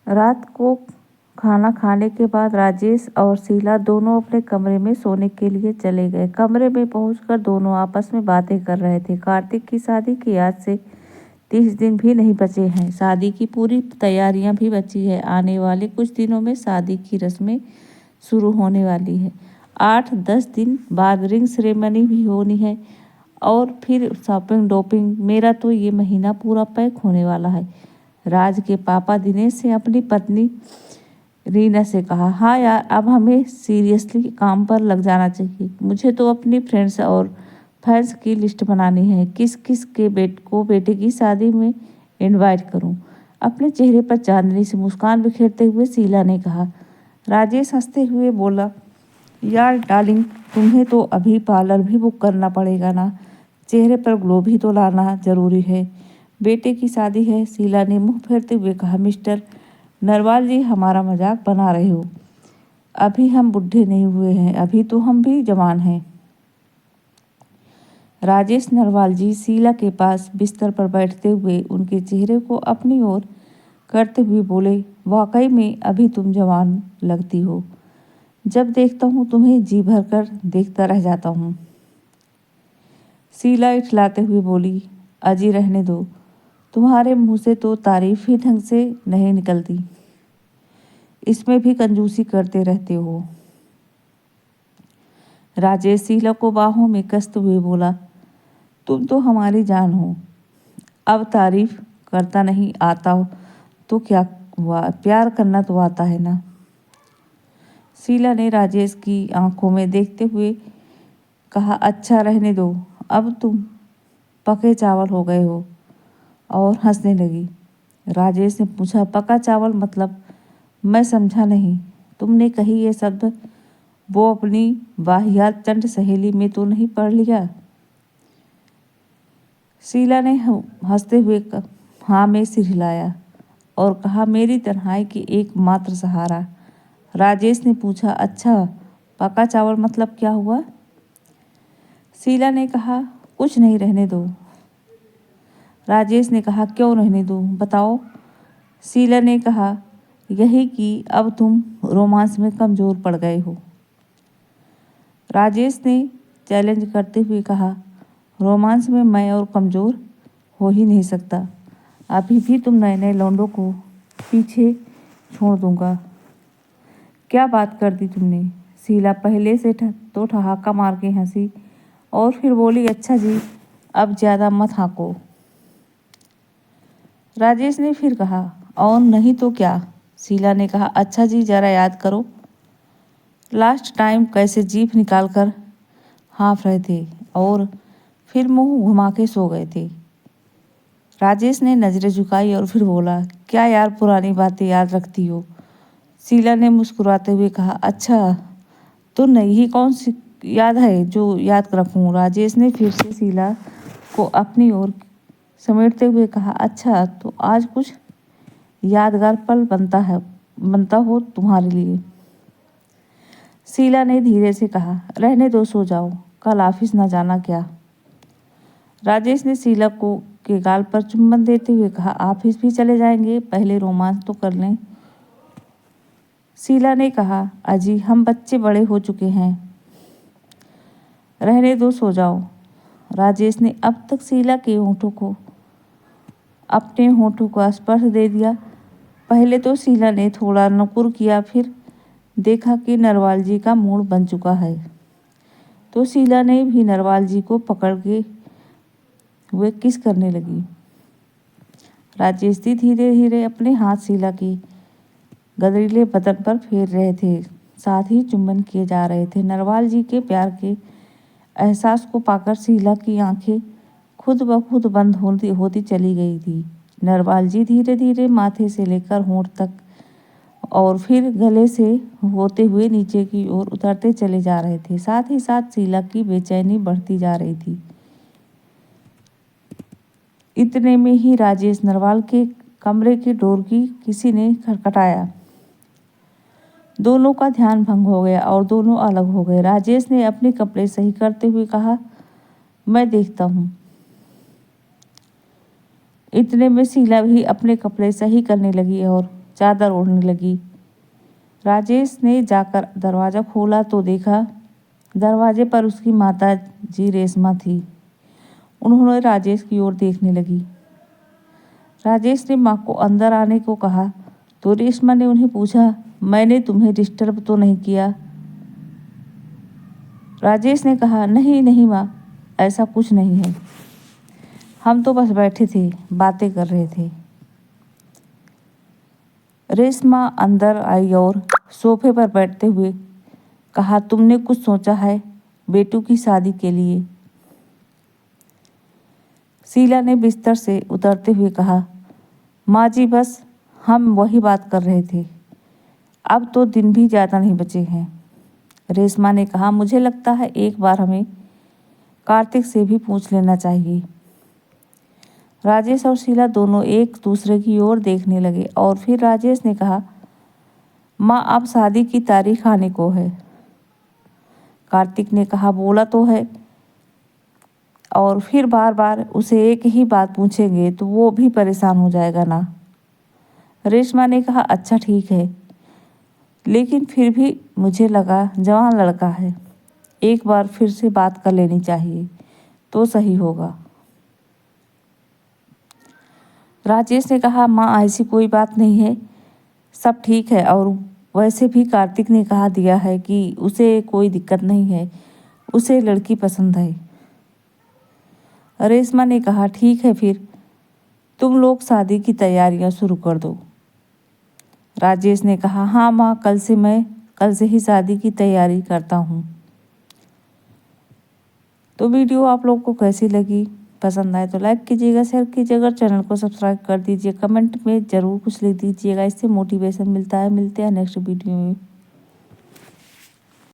रात को खाना खाने के बाद राजेश और शीला दोनों अपने कमरे में सोने के लिए चले गए। कमरे में पहुंचकर दोनों आपस में बातें कर रहे थे। कार्तिक की शादी की आज से 30 दिन भी नहीं बचे हैं। शादी की पूरी तैयारियां भी बची है। आने वाले कुछ दिनों में शादी की रस्में शुरू होने वाली है। 8-10 दिन बाद रिंग सेरेमनी भी होनी है और फिर शॉपिंग डॉपिंग। मेरा तो ये महीना पूरा पैक होने वाला है। राज के पापा दिनेश ने अपनी पत्नी रीना से कहा, हाँ यार, अब हमें सीरियसली काम पर लग जाना चाहिए। मुझे तो अपनी फ्रेंड्स और फैंस की लिस्ट बनानी है। किस किस के बेटे की शादी में इनवाइट करूं। अपने चेहरे पर चांदनी से मुस्कान बिखेरते हुए शीला ने कहा। राजेश हंसते हुए बोला, यार डार्लिंग, तुम्हें तो अभी पार्लर भी बुक करना पड़ेगा ना। चेहरे पर ग्लो भी तो लाना जरूरी है। बेटे की शादी है। शीला ने मुंह फेरते हुए कहा, मिस्टर नरवाल जी, हमारा मजाक बना रहे हो। अभी हम बुढ़े नहीं हुए हैं, अभी तो हम भी जवान हैं। राजेश नरवाल जी शीला के पास बिस्तर पर बैठते हुए उनके चेहरे को अपनी ओर करते हुए बोले, वाकई में अभी तुम जवान लगती हो। जब देखता हूँ तुम्हें जी भर कर देखता रह जाता हूँ। शीला इठलाते हुए बोली, अजी रहने दो, तुम्हारे मुंह से तो तारीफ ही ढंग से नहीं निकलती, इसमें भी कंजूसी करते रहते हो। राजेश शीला को बाहों में कसते हुए बोला, तुम तो हमारी जान हो। अब तारीफ करता नहीं आता हो तो क्या हुआ, प्यार करना तो आता है ना। शीला ने राजेश की आंखों में देखते हुए कहा, अच्छा रहने दो, अब तुम पके चावल हो गए हो, और हंसने लगी। राजेश ने पूछा, पका चावल मतलब? मैं समझा नहीं। तुमने कही ये शब्द वो अपनी वाहियात चंड सहेली में तो नहीं पढ़ लिया? शीला ने हंसते हुए हाँ में सिर हिलाया और कहा, मेरी तन्हाई की एकमात्र सहारा। राजेश ने पूछा, अच्छा पका चावल मतलब क्या हुआ? शीला ने कहा, कुछ नहीं, रहने दो। राजेश ने कहा, क्यों रहने दो, बताओ। शीला ने कहा, यही कि अब तुम रोमांस में कमजोर पड़ गए हो। राजेश ने चैलेंज करते हुए कहा, रोमांस में मैं और कमजोर हो ही नहीं सकता। अभी भी तुम नए नए लौंडों को पीछे छोड़ दूंगा। क्या बात कर दी तुमने? शीला पहले से तो ठहाका मार के हंसी और फिर बोली, अच्छा जी, अब ज्यादा मत हाँको। राजेश ने फिर कहा, और नहीं तो क्या। शीला ने कहा, अच्छा जी, जरा याद करो लास्ट टाइम कैसे जीभ निकाल कर हाँफ रहे थे और फिर मुंह घुमा के सो गए थे। राजेश ने नजरें झुकाई और फिर बोला, क्या यार, पुरानी बातें याद रखती हो? शीला ने मुस्कुराते हुए कहा, अच्छा तो नहीं, कौन सी याद है जो याद रखूं? राजेश ने फिर से शीला को अपनी ओर समेटते हुए कहा, अच्छा तो आज कुछ यादगार पल बनता हो तुम्हारे लिए। शीला ने धीरे से कहा, रहने दो, सो जाओ, कल ऑफिस ना जाना क्या? राजेश ने शीला को के गाल पर चुम्बन देते हुए कहा, ऑफिस भी चले जाएंगे, पहले रोमांस तो कर लें। शीला ने कहा, अजी हम बच्चे बड़े हो चुके हैं, रहने दो, सो जाओ। राजेश ने अब तक शीला के होठों को अपने होठों को स्पर्श दे दिया। पहले तो शीला ने थोड़ा नुकुर किया, फिर देखा कि नरवाल जी का मूड बन चुका है तो शीला ने भी नरवाल जी को पकड़ के हुए किस करने लगी। राजेश जी धीरे धीरे अपने हाथ शीला के गदरीले बदन पर फेर रहे थे, साथ ही चुंबन किए जा रहे थे। नरवाल जी के प्यार के एहसास को पाकर शीला की आंखें खुद ब खुद बंद होती चली गई थी। नरवाल जी धीरे धीरे माथे से लेकर होंठ तक और फिर गले से होते हुए नीचे की ओर उतरते चले जा रहे थे। साथ ही साथ शीला की बेचैनी बढ़ती जा रही थी। इतने में ही राजेश नरवाल के कमरे की डोर की किसी ने खटखटाया। दोनों का ध्यान भंग हो गया और दोनों अलग हो गए। राजेश ने अपने कपड़े सही करते हुए कहा, मैं देखता हूँ। इतने में शीला भी अपने कपड़े सही करने लगी और चादर ओढ़ने लगी। राजेश ने जाकर दरवाज़ा खोला तो देखा दरवाजे पर उसकी माता जी रेशमा थी। उन्होंने राजेश की ओर देखने लगी। राजेश ने माँ को अंदर आने को कहा तो रेशमा ने उन्हें पूछा, मैंने तुम्हें डिस्टर्ब तो नहीं किया? राजेश ने कहा, नहीं नहीं माँ, ऐसा कुछ नहीं है, हम तो बस बैठे थे, बातें कर रहे थे। रेशमा अंदर आई और सोफे पर बैठते हुए कहा, तुमने कुछ सोचा है बेटू की शादी के लिए? शीला ने बिस्तर से उतरते हुए कहा, माँ जी बस हम वही बात कर रहे थे, अब तो दिन भी ज़्यादा नहीं बचे हैं। रेशमा ने कहा, मुझे लगता है एक बार हमें कार्तिक से भी पूछ लेना चाहिए। राजेश और शीला दोनों एक दूसरे की ओर देखने लगे और फिर राजेश ने कहा, माँ अब शादी की तारीख आने को है। कार्तिक ने कहा, बोला तो है, और फिर बार बार उसे एक ही बात पूछेंगे तो वो भी परेशान हो जाएगा ना। रेशमा ने कहा, अच्छा ठीक है, लेकिन फिर भी मुझे लगा जवान लड़का है, एक बार फिर से बात कर लेनी चाहिए तो सही होगा। राजेश ने कहा, माँ ऐसी कोई बात नहीं है, सब ठीक है, और वैसे भी कार्तिक ने कहा दिया है कि उसे कोई दिक्कत नहीं है, उसे लड़की पसंद है। रेशमा ने कहा, ठीक है फिर तुम लोग शादी की तैयारियां शुरू कर दो। राजेश ने कहा, हाँ माँ, कल से ही शादी की तैयारी करता हूँ। तो वीडियो आप लोग को कैसी लगी? पसंद आए तो लाइक कीजिएगा, शेयर कीजिएगा, चैनल को सब्सक्राइब कर दीजिए, कमेंट में ज़रूर कुछ लिख दीजिएगा, इससे मोटिवेशन मिलता है। मिलते हैं नेक्स्ट वीडियो में।